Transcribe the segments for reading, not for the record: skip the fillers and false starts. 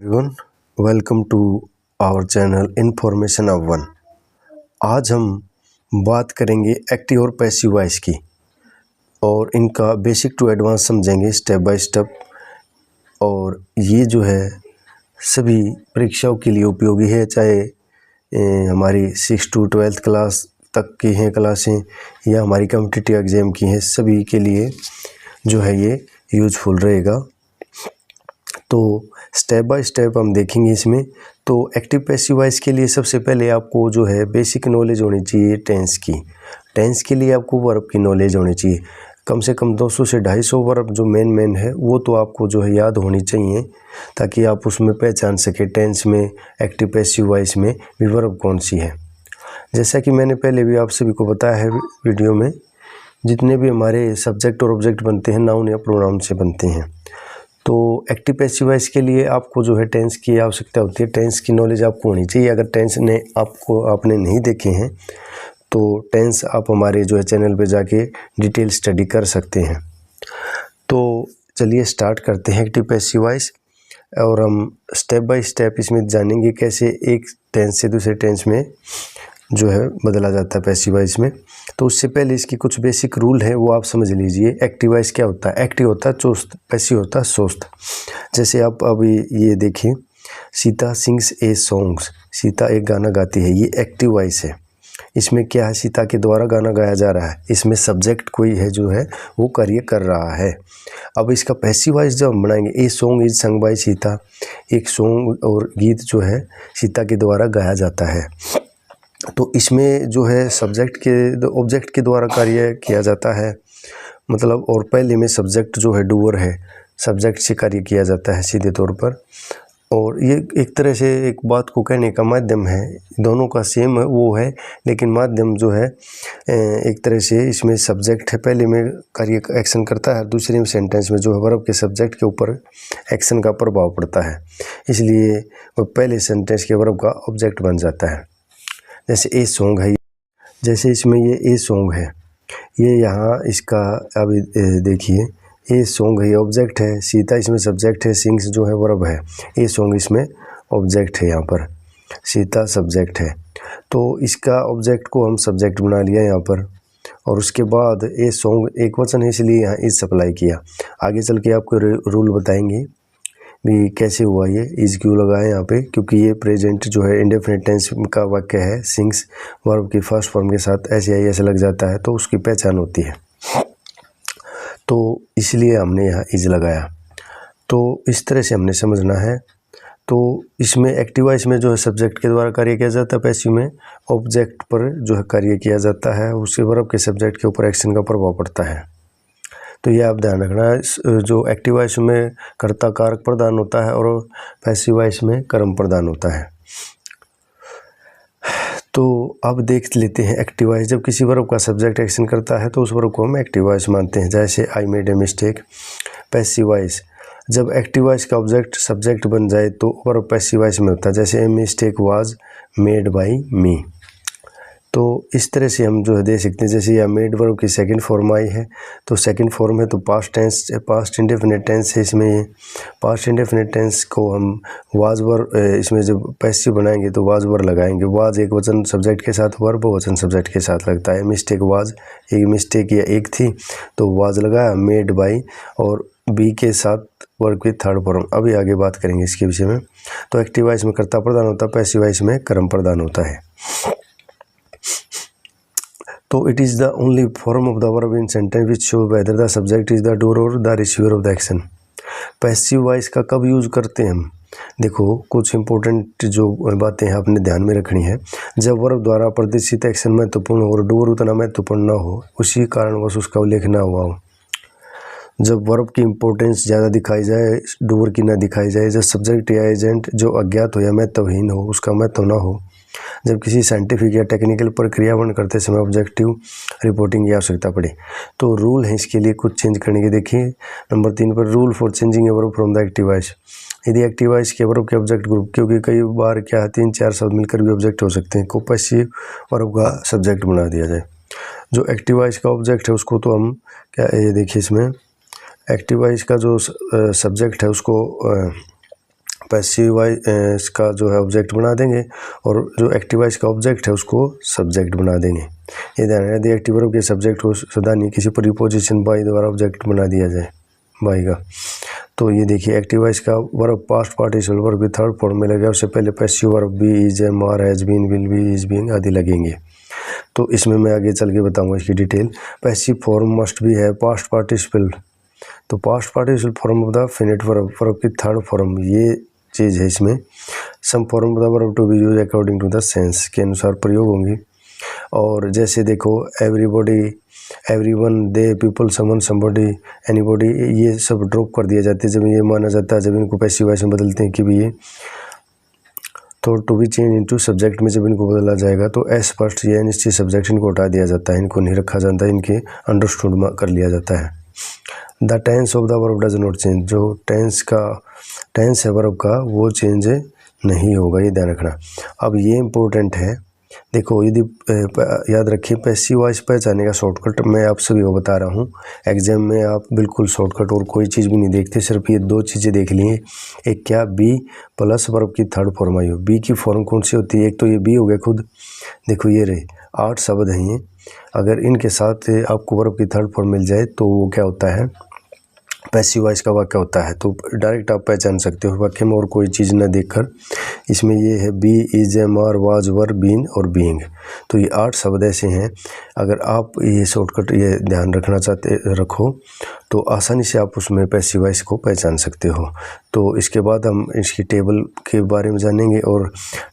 Everyone, welcome to our channel information of one. आज हम बात करेंगे एक्टिव और पैसिव वॉइस की और इनका बेसिक टू एडवांस समझेंगे स्टेप बाय स्टेप। और ये जो है सभी परीक्षाओं के लिए उपयोगी है, चाहे हमारी 6 to 12th क्लास तक की हैं क्लासें या हमारी कॉम्पिटिटिव एग्ज़ाम की हैं, सभी के लिए जो है ये यूज़फुल रहेगा। तो स्टेप बाय स्टेप हम देखेंगे इसमें। तो एक्टिव पैसिव वॉइस के लिए सबसे पहले आपको जो है बेसिक नॉलेज होनी चाहिए टेंस की। टेंस के लिए आपको वर्ब की नॉलेज होनी चाहिए, कम से कम 200 से 250 वर्ब जो मेन है वो तो आपको जो है याद होनी चाहिए, ताकि आप उसमें पहचान सके टेंस में एक्टिव पैसिव वॉइस में भी वर्ब कौन सी है। जैसा कि मैंने पहले भी आप सभी को बताया है वीडियो में, जितने भी हमारे सब्जेक्ट और ऑब्जेक्ट बनते हैं नाउन या प्रोनाउन से बनते हैं। तो एक्टिव पैसिव वॉइस के लिए आपको जो है टेंस की आवश्यकता होती है, टेंस की नॉलेज आपको होनी चाहिए। अगर टेंस ने आपने नहीं देखे हैं तो टेंस आप हमारे जो है चैनल पे जाके डिटेल स्टडी कर सकते हैं। तो चलिए स्टार्ट करते हैं एक्टिव पैसिव वॉइस, और हम स्टेप बाय स्टेप इसमें जानेंगे कैसे एक टेंस से दूसरे टेंस में जो है बदला जाता है पैसिव वॉइस में। तो उससे पहले इसकी कुछ बेसिक रूल है वो आप समझ लीजिए। एक्टिव वॉइस क्या होता है? एक्टिव होता है चुस्त, पैसिव होता है सुस्त। जैसे आप अभी ये देखिए, सीता सिंग्स ए सॉन्ग्स, सीता एक गाना गाती है, ये एक्टिव वॉइस है। इसमें क्या है? सीता के द्वारा गाना गाया जा रहा है, इसमें सब्जेक्ट कोई है जो है वो कार्य कर रहा है। अब इसका पैसिव वॉइस जब हम बनाएंगे, a song is sung by Sita, एक सॉन्ग और गीत जो है सीता के द्वारा गाया जाता है। तो इसमें जो है सब्जेक्ट के ऑब्जेक्ट के द्वारा कार्य किया जाता है, मतलब, और पहले में सब्जेक्ट जो है डूअर है, सब्जेक्ट से कार्य किया जाता है सीधे तौर पर। और ये एक तरह से एक बात को कहने का माध्यम है, दोनों का सेम है वो है, लेकिन माध्यम जो है एक तरह से इसमें सब्जेक्ट है पहले में कार्य एक्शन करता है, दूसरे में सेंटेंस में जो है वर्ब के सब्जेक्ट के ऊपर एक्शन का प्रभाव पड़ता है, इसलिए वो पहले सेंटेंस के वर्ब का ऑब्जेक्ट बन जाता है। जैसे ए सॉन्ग है, जैसे इसमें ये ए सॉन्ग है, ये यहाँ इसका अभी देखिए, ए सॉन्ग है ये ऑब्जेक्ट है, सीता इसमें सब्जेक्ट है, सिंग्स जो है वर्ब है, ए सॉन्ग इसमें ऑब्जेक्ट है, यहाँ पर सीता सब्जेक्ट है। तो इसका ऑब्जेक्ट को हम सब्जेक्ट बना लिया यहाँ पर, और उसके बाद ए सॉन्ग एक वचन है इसलिए यहाँ इज सप्लाई किया। आगे चल के आपको रूल बताएंगे भी कैसे हुआ ये इज क्यों लगा है यहाँ पे, क्योंकि ये प्रेजेंट जो है इंडेफिनिट टेंस का वाक्य है, सिंग्स वर्ब की फर्स्ट फॉर्म के साथ ऐसे लग जाता है तो उसकी पहचान होती है, तो इसलिए हमने यहाँ इज लगाया। तो इस तरह से हमने समझना है। तो इसमें एक्टिव वॉइस में जो है सब्जेक्ट के द्वारा कार्य किया जाता है, पैसिव में ऑब्जेक्ट पर जो है कार्य किया जाता है, उसके वर्ब के सब्जेक्ट के ऊपर एक्शन का प्रभाव पड़ता है। तो ये आप ध्यान रखना, जो एक्टिव वॉइस में कर्ता कारक प्रदान होता है और पैसिव वॉइस में कर्म प्रदान होता है। तो अब देख लेते हैं एक्टिव वॉइस। जब किसी वर्ब का सब्जेक्ट एक्शन करता है तो उस वर्ब को हम एक्टिव वॉइस मानते हैं। जैसे I made a mistake, passive voice. जब एक्टिव वॉइस का ऑब्जेक्ट सब्जेक्ट बन जाए तो वर्ब पैसिव वॉइस में होता है। जैसे a mistake was made by me. तो इस तरह से हम जो है दे सकते हैं। जैसे यह मेड वर्ब की सेकंड फॉर्म आई है, तो सेकंड फॉर्म है तो past tense, past indefinite tense है इसमें। पास्ट इंडेफिनिट टेंस को हम वाज वर्ब, इसमें जब पैसिव बनाएंगे तो वाज वर्ब लगाएंगे। वाज एक वचन सब्जेक्ट के साथ, वर्ब वचन सब्जेक्ट के साथ लगता है। मिस्टेक वाज, एक मिस्टेक या एक थी तो वाज लगाया, मेड बाई और बी के साथ वर्ब की थर्ड फॉर्म। अभी आगे बात करेंगे इसके विषय में। तो एक्टिव वॉइस में कर्ता प्रदान होता है, पैसिव वॉइस में कर्म प्रदान होता है। तो it is the only form of the verb in sentence which show whether the subject is the doer और the receiver of the action. Passive voice का कब यूज़ करते हैं हम? देखो, कुछ इंपॉर्टेंट जो बातें हैं आपने ध्यान में रखनी है। जब वर्ब द्वारा प्रदर्शित एक्शन महत्वपूर्ण और डूअर उतना महत्वपूर्ण न हो, उसी कारणवश उसका उल्लेख न हुआ हो। जब वर्ब की इंपॉर्टेंस ज़्यादा दिखाई जाए, डूअर की न दिखाई जाए। जब सब्जेक्ट या एजेंट जो अज्ञात हो या महत्वहीन हो, उसका महत्व न हो। जब किसी साइंटिफिक या टेक्निकल प्रक्रिया वर्णन करते समय ऑब्जेक्टिव रिपोर्टिंग की आवश्यकता पड़े। तो रूल है इसके लिए कुछ चेंज करने के। देखिए नंबर 3 पर, rule for changing a verb from the active voice. यदि एक्टिव वॉइस के वर्ब के ऑब्जेक्ट ग्रुप, क्योंकि कई बार क्या है 3-4 शब्द मिलकर भी ऑब्जेक्ट हो सकते हैं, को पैसिव वर्ब का सब्जेक्ट बना दिया जाए। जो एक्टिव वॉइस का ऑब्जेक्ट है उसको तो हम क्या, ये देखिए इसमें एक्टिव वॉइस का जो सब्जेक्ट है उसको पैसिव वॉइस का जो है ऑब्जेक्ट बना देंगे और जो एक्टिव वॉइस का ऑब्जेक्ट है उसको सब्जेक्ट बना देंगे। ये ध्यान रखना, यदि एक्टिव वर्ब के सब्जेक्ट को सदा नहीं किसी प्रीपोजिशन बाय द्वारा ऑब्जेक्ट बना दिया जाए बाय का। तो ये देखिए एक्टिव वॉइस का वर्ब पास्ट पार्टिसिपल वर्ब की थर्ड फॉर्म में लगेगा, उससे पहले passive verb be, is, am, are, has been, will be, is being आदि लगेंगे। तो इसमें मैं आगे चल के बताऊंगा इसकी डिटेल। पैसिव फॉर्म मस्ट भी है पास्ट पार्टिसिपल, तो past participle form of the finite verb, verb की थर्ड फॉर्म ये चीज़ है इसमें। Some form of the verb to be use according to the sense के अनुसार प्रयोग होंगी। और जैसे देखो everybody, everyone, they, people, someone, somebody, anybody, ये सब ड्रॉप कर दिया जाता है जब ये माना जाता है, जब इनको पैसिव वॉइस में बदलते हैं कि भी ये तो to be change into subject में जब इनको बदला जाएगा तो एस फर्स्ट या निश्चित सब्जेक्ट इनको हटा दिया जाता है, इनको नहीं रखा जाता, इनके अंडरस्टूड कर लिया जाता है। The tense of the verb does not change, जो टेंस है वर्ब का वो चेंज नहीं होगा, ये ध्यान रखना। अब ये इम्पोर्टेंट है, देखो यदि याद रखिए पैसिव वॉइस पहचानने का शॉर्टकट मैं आप सभी को बता रहा हूँ। एग्जाम में आप बिल्कुल शॉर्टकट और कोई चीज़ भी नहीं देखते, सिर्फ ये दो चीज़ें देख लिए। एक क्या, बी प्लस वर्ब की थर्ड फॉर्म आई हो। बी की फॉर्म कौन सी होती है, एक तो ये बी हो गया खुद, देखो ये रहे 8 शब्द हैं ये, अगर इनके साथ आपको वर्ब की थर्ड फॉर्म मिल जाए तो वो क्या होता है, पैसिव वॉइस का वाक्य होता है। तो डायरेक्ट आप पहचान सकते हो वाक्य में और कोई चीज़ न देखकर। इसमें ये है be, is, am, are, was, were, been और बीइंग, तो ये 8 शब्द ऐसे हैं। अगर आप ये शॉर्टकट ये ध्यान रखना चाहते रखो तो आसानी से आप उसमें पैसिव वॉइस को पहचान सकते हो। तो इसके बाद हम इसकी टेबल के बारे में जानेंगे और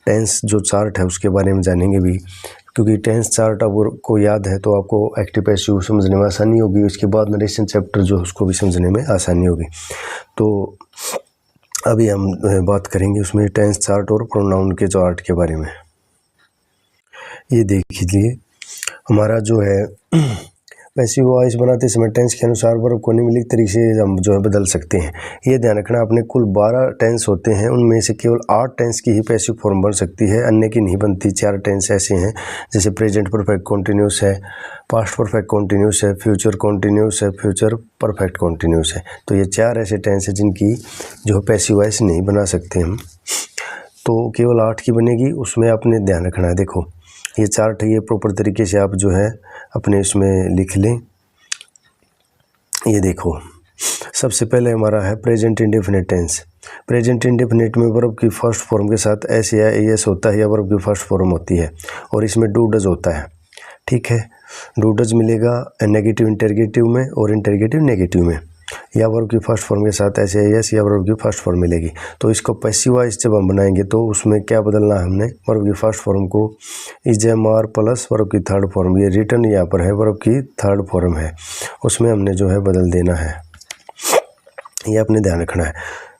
टेंस जो चार्ट है उसके बारे में जानेंगे भी, क्योंकि टेंस चार्ट आपको याद है तो आपको एक्टिव पैसिव समझने में आसानी होगी। उसके बाद नरेशन चैप्टर जो उसको भी समझने में आसानी होगी। तो अभी हम बात करेंगे उसमें टेंस चार्ट और प्रोनाउन के चार्ट के बारे में। ये देखिए हमारा जो है पैसिव वॉइस बनाते समय टेंस के अनुसार वर्ब को निम्नलिखित तरीके से हम जो है बदल सकते हैं। ये ध्यान रखना, अपने कुल 12 टेंस होते हैं, उनमें से केवल 8 टेंस की ही पैसिव फॉर्म बन सकती है, अन्य की नहीं बनती। 4 टेंस ऐसे हैं जैसे प्रेजेंट परफेक्ट कॉन्टिन्यूस है, पास्ट परफेक्ट कॉन्टिन्यूस है, फ्यूचर कॉन्टिन्यूस है, फ्यूचर परफेक्ट कॉन्टिन्यूस है। तो ये 4 ऐसे टेंस हैं जिनकी जो पैसिव वॉइस नहीं बना सकते हम, तो केवल 8 की बनेगी, उसमें आपने ध्यान रखना है। देखो ये चार्ट है, ये प्रॉपर तरीके से आप जो है अपने इसमें लिख लें। ये देखो सबसे पहले हमारा है present indefinite tense. Present indefinite में वर्ब की फर्स्ट फॉर्म के साथ एस या एस होता है या वर्ब की फर्स्ट फॉर्म होती है, और इसमें डू डज होता है। ठीक है, डू डज मिलेगा नेगेटिव इंटरगेटिव में और इंटरगेटिव नेगेटिव में, या वर्ब की फर्स्ट फॉर्म के साथ ऐसे एस या वर्ब की फर्स्ट फॉर्म मिलेगी। तो इसको पैसिव वॉइस जब हम बनाएंगे तो उसमें क्या बदलना है हमने, वर्ब की फर्स्ट फॉर्म को is, am, are plus verb की थर्ड फॉर्म, ये रिटर्न यहाँ पर है वर्ब की थर्ड फॉर्म है, उसमें हमने जो है बदल देना है। ये आपने ध्यान रखना है।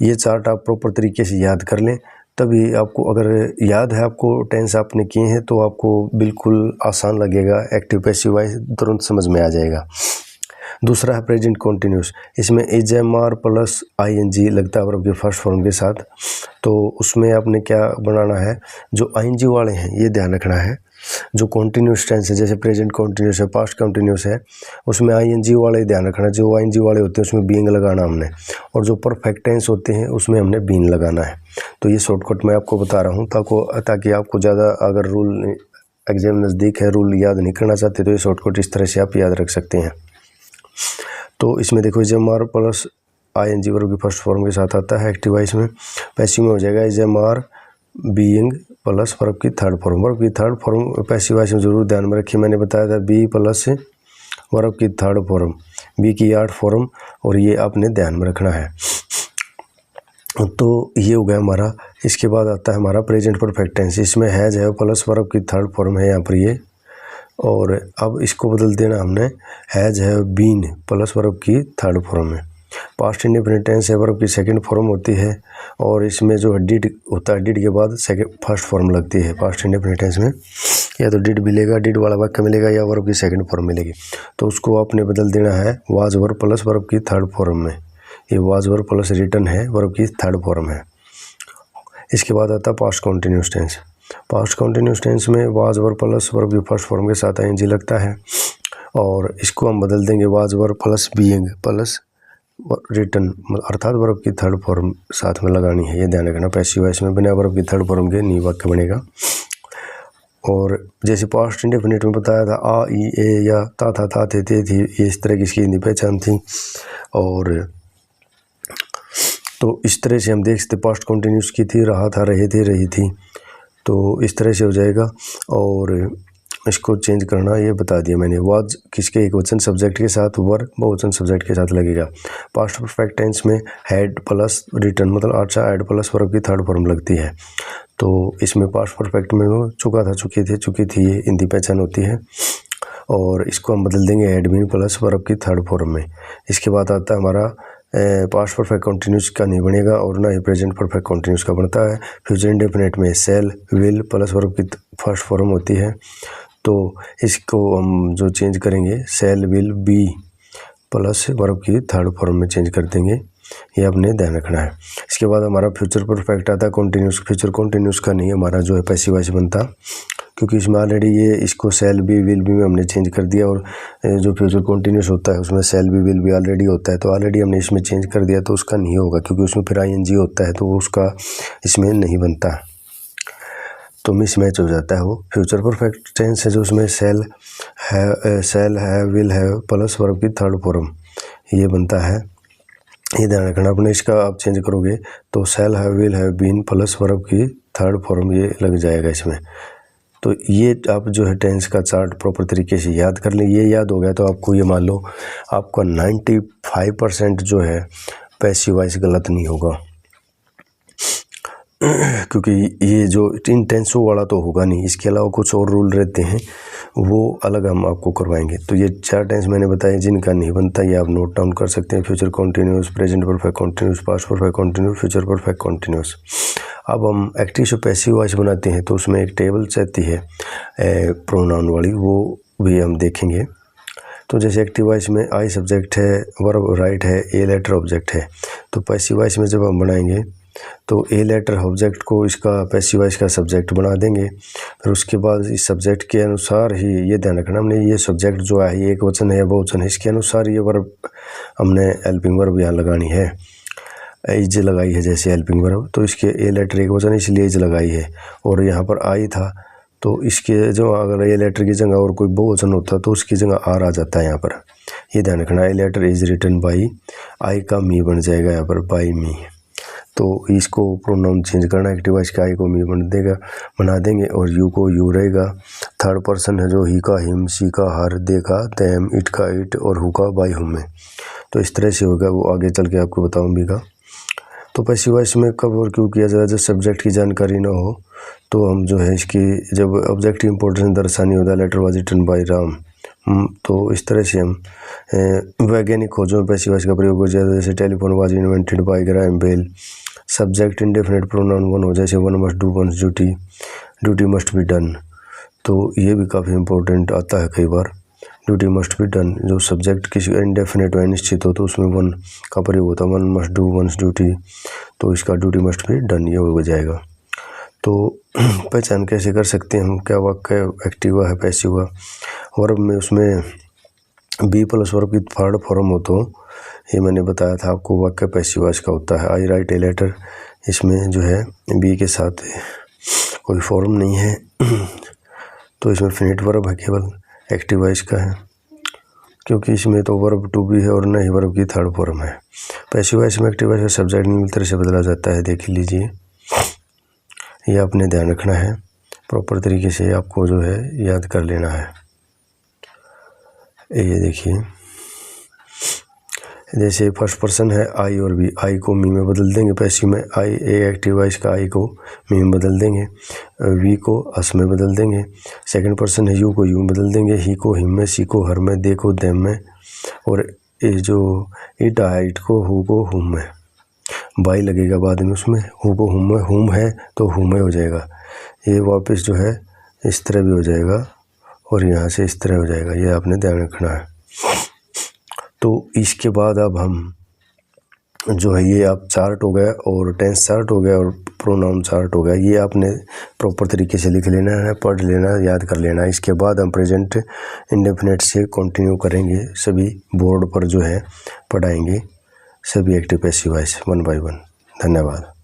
ये चार्ट आप प्रॉपर तरीके से याद कर लें, तभी आपको, अगर याद है आपको टेंस आपने किए हैं तो आपको बिल्कुल आसान लगेगा, एक्टिव पैसिव वॉइस तुरंत समझ में आ जाएगा। दूसरा है प्रेजेंट कॉन्टिन्यूस, इसमें is, am, are plus I N G लगता है वर्ब के फर्स्ट फॉर्म के साथ, तो उसमें आपने क्या बनाना है, जो आई एन जी वाले हैं ये ध्यान रखना है। जो कॉन्टिन्यूस टेंस है जैसे प्रेजेंट कॉन्टिन्यूस है, पास्ट कॉन्टिन्यूस है, उसमें आई एन जी वाले ध्यान रखना। जो आई एन जी वाले होते हैं उसमें बीइंग लगाना हमने, और जो परफेक्ट टेंस होते हैं उसमें हमने बीन लगाना है। तो ये शॉर्टकट मैं आपको बता रहा हूँ ताकि आपको ज़्यादा, अगर रूल एग्जाम नज़दीक है, रूल याद नहीं करना चाहते तो ये शॉर्टकट इस तरह से आप याद रख सकते हैं। तो इसमें देखो is, am, are plus I N G verb की फर्स्ट फॉर्म के साथ आता है एक्टिव वॉइस में। पैसिव में हो जाएगा is, am, are being plus verb की थर्ड फॉर्म। वर्ब की थर्ड फॉर्म पैसिव वॉइस में जरूर ध्यान में रखिए, मैंने बताया था बी प्लस वर्ब की थर्ड फॉर्म, बी की 8 फॉर्म, और ये आपने ध्यान में रखना है। तो ये हो गया हमारा। इसके बाद आता है हमारा प्रेजेंट परफेक्ट टेंस, इसमें हैज है प्लस वर्ब की थर्ड फॉर्म है यहाँ पर ये, और अब इसको बदल देना हमने, हैज है बीन प्लस वर्ब की थर्ड फॉर्म में। पास्ट इंडेफिनिट टेंस है, वर्ब की सेकंड फॉर्म होती है, और इसमें जो डिड होता है, डिड के बाद फर्स्ट फॉर्म लगती है पास्ट इंडेफिनिट टेंस में। या तो डिड मिलेगा, डिड वाला वाक्य मिलेगा, या वर्ब की सेकंड फॉर्म मिलेगी। तो उसको आपने बदल देना है वाज वर्ब प्लस वर्ब की थर्ड फॉर्म में। ये वाज वर्ब प्लस रिटर्न है, वर्ब की थर्ड फॉर्म है। इसके बाद आता है past continuous tense. Past continuous tense में वाज वर्ब प्लस वर्ब की फर्स्ट फॉर्म के साथ आई एन जी लगता है, और इसको हम बदल देंगे was verb plus being plus return अर्थात वर्ब की थर्ड फॉर्म साथ में लगानी है, ये ध्यान रखना। पैसिव वॉइस में बिना वर्ब की थर्ड फॉर्म के नहीं वाक्य बनेगा। और जैसे पास्ट इंडेफिनिट में बताया था आ ई ए या था थे थी, ये इस तरह की इसकी हिंदी पहचान थी। और तो इस तरह से हम देख सकते पास्ट कंटिन्यूस की थी, रहा था रहे थे रही थी, तो इस तरह से हो जाएगा। और इसको चेंज करना ये बता दिया मैंने। वाज किसके एक वचन सब्जेक्ट के साथ, वर बहुवचन सब्जेक्ट के साथ लगेगा। पास्ट परफेक्ट टेंस में हैड प्लस रिटर्न मतलब अच्छा हैड प्लस वर्ब की थर्ड फॉर्म लगती है। तो इसमें पास्ट परफेक्ट में वो चुका था चुकी थी ये हिंदी पहचान होती है। और इसको हम बदल देंगे हैड बीन प्लस वर्ब की थर्ड फॉर्म में। इसके बाद आता है हमारा पास्ट परफेक्ट कंटिन्यूस का नहीं बनेगा और ना ही प्रेजेंट परफेक्ट कंटिन्यूस का बनता है। फ्यूचर इंडेफिनिट में सेल विल प्लस वर्ब की फर्स्ट फॉर्म होती है। तो इसको हम जो चेंज करेंगे shall will be plus verb की थर्ड फॉर्म में चेंज कर देंगे, ये आपने ध्यान रखना है। इसके बाद हमारा फ्यूचर परफेक्ट आता है कंटिन्यूस। फ्यूचर कंटिन्यूस का नहीं हमारा जो है पैसिव वॉइस बनता, क्योंकि इसमें ऑलरेडी ये इसको सेल बी विल बी में हमने चेंज कर दिया। और जो फ्यूचर कंटिन्यूस होता है उसमें shall be will be already होता है, तो ऑलरेडी हमने इसमें चेंज कर दिया तो उसका नहीं होगा, क्योंकि उसमें फिर ING होता है तो उसका इसमें नहीं बनता, तो मिसमैच हो जाता है वो। फ्यूचर परफेक्ट टेंस है जो उसमें सेल है विल है प्लस वर्ब की थर्ड फॉर्म ये बनता है, ये ध्यान रखना अपने। इसका आप चेंज करोगे तो सेल है विल है बीन प्लस वर्ब की थर्ड फॉर्म ये लग जाएगा इसमें। तो ये आप जो है टेंस का चार्ट प्रॉपर तरीके से याद कर लें। ये याद हो गया तो आपको ये मान लो आपका 95% जो है पैसिव वॉइस गलत नहीं होगा, क्योंकि ये जो इन टेंसों वाला तो होगा नहीं, इसके अलावा कुछ और रूल रहते हैं वो अलग हम आपको करवाएंगे। तो ये 4 टेंस मैंने बताए जिनका नहीं बनता, ये आप नोट डाउन कर सकते हैं। Future continuous, present perfect continuous, past perfect continuous, future perfect continuous. अब हम एक्टिव से पैसिव वॉइस बनाते हैं तो उसमें एक टेबल रहती है प्रोनाउन वाली, वो भी हम देखेंगे। तो जैसे एक्टिव वॉइस में आई सब्जेक्ट है, वर्ब राइट है, ए लेटर ऑब्जेक्ट है। तो पैसिव वॉइस में जब हम बनाएंगे तो ए लेटर ऑब्जेक्ट को इसका पैसिव वॉइस का सब्जेक्ट बना देंगे। फिर उसके बाद इस सब्जेक्ट के अनुसार ही ये ध्यान रखना हमने ये सब्जेक्ट जो है ये एक वचन है या बहुवचन है, इसके अनुसार ये वर्ब हमने हेल्पिंग वर्ब यहाँ लगानी है। इज लगाई है जैसे हेल्पिंग वर्ब, तो इसके ए लेटर एक वचन इसलिए इज लगाई है। और यहाँ पर आई था तो इसके जो अगर ए लेटर की जगह और कोई बहुवचन होता तो उसकी जगह आर आ जाता है यहाँ पर, ये ध्यान रखना। A letter is written by, I का मी बन जाएगा यहाँ पर बाई मी। तो इसको प्रोनाउन चेंज करना, एक्टिव वॉइस का आई को मी बना देंगे और यू को यू रहेगा। थर्ड पर्सन है जो ही का हिम, सी का हर, दे का देम, इट का इट और हु का बाई हुम में। तो इस तरह से होगा, वो आगे चल के आपको बताऊँगा। तो पैसिव वॉइस में कब और क्यों किया जाए, जब सब्जेक्ट की जानकारी ना हो तो हम जो है इसकी जब ऑब्जेक्टिव इंपॉर्टेंस दर्शानी होता है, letter was written by Ram, तो इस तरह से हम वैज्ञानिक खोजों में पैसिव वॉइस का प्रयोग हो जाता है। जैसे telephone was invented by Graham Bell. Subject indefinite pronoun one हो, जैसे one must do one's duty, duty must be done. तो ये भी काफ़ी इंपॉर्टेंट आता है कई बार, ड्यूटी मस्ट बी डन। जो सब्जेक्ट किसी इंडेफिनिट हो निश्चित हो तो उसमें वन का प्रयोग होता है, one must do one's duty, तो इसका ड्यूटी मस्ट बी डन ये हो जाएगा। तो पहचान कैसे कर सकते हैं हम, क्या वाक्य एक्टिव है पैसिव हुआ। वर्ब में उसमें बी प्लस वर्ब की थर्ड फॉर्म हो तो ये मैंने बताया था आपको वाक्य पैसिव वॉइस का होता है। आई राइट ए लेटर, इसमें जो है बी के साथ कोई फॉर्म नहीं है तो इसमें फिनिट वर्ब है, केवल एक्टिव वॉइस का है, क्योंकि इसमें तो वर्ब टू बी है और न ही वर्ब की थर्ड फॉर्म है। पैसिव वॉइस में एक्टिव वॉइस का सब्जेक्ट निम्न तरह से बदला जाता है, देख लीजिए, ये आपने ध्यान रखना है, प्रॉपर तरीके से आपको जो है याद कर लेना है। ये देखिए जैसे फर्स्ट पर्सन है आई और बी, आई को मी में बदल देंगे पैसिव में, आई ए एक्टिव वॉइस का आई को मी में बदल देंगे, वी को अस में बदल देंगे। सेकंड पर्सन है यू को यू में बदल देंगे, ही को हिम में, सी को हर में, दे को देम में, और ये जो इट है इट को हु को हुम में, बाई लगेगा बाद में उसमें, हु को हुम में, हुम है तो हुम में हो जाएगा। ये वापस जो है इस तरह भी हो जाएगा और यहाँ से इस तरह हो जाएगा, ये आपने ध्यान रखना है। तो इसके बाद अब हम जो है ये आप चार्ट हो गया और टेंस चार्ट हो गया और प्रोनाउन चार्ट हो गया, ये आपने प्रॉपर तरीके से लिख लेना है, पढ़ लेना, याद कर लेना है। इसके बाद हम प्रेजेंट इंडेफिनिट से कंटिन्यू करेंगे, सभी बोर्ड पर जो है पढ़ाएंगे। सभी active passive voice one by one. धन्यवाद।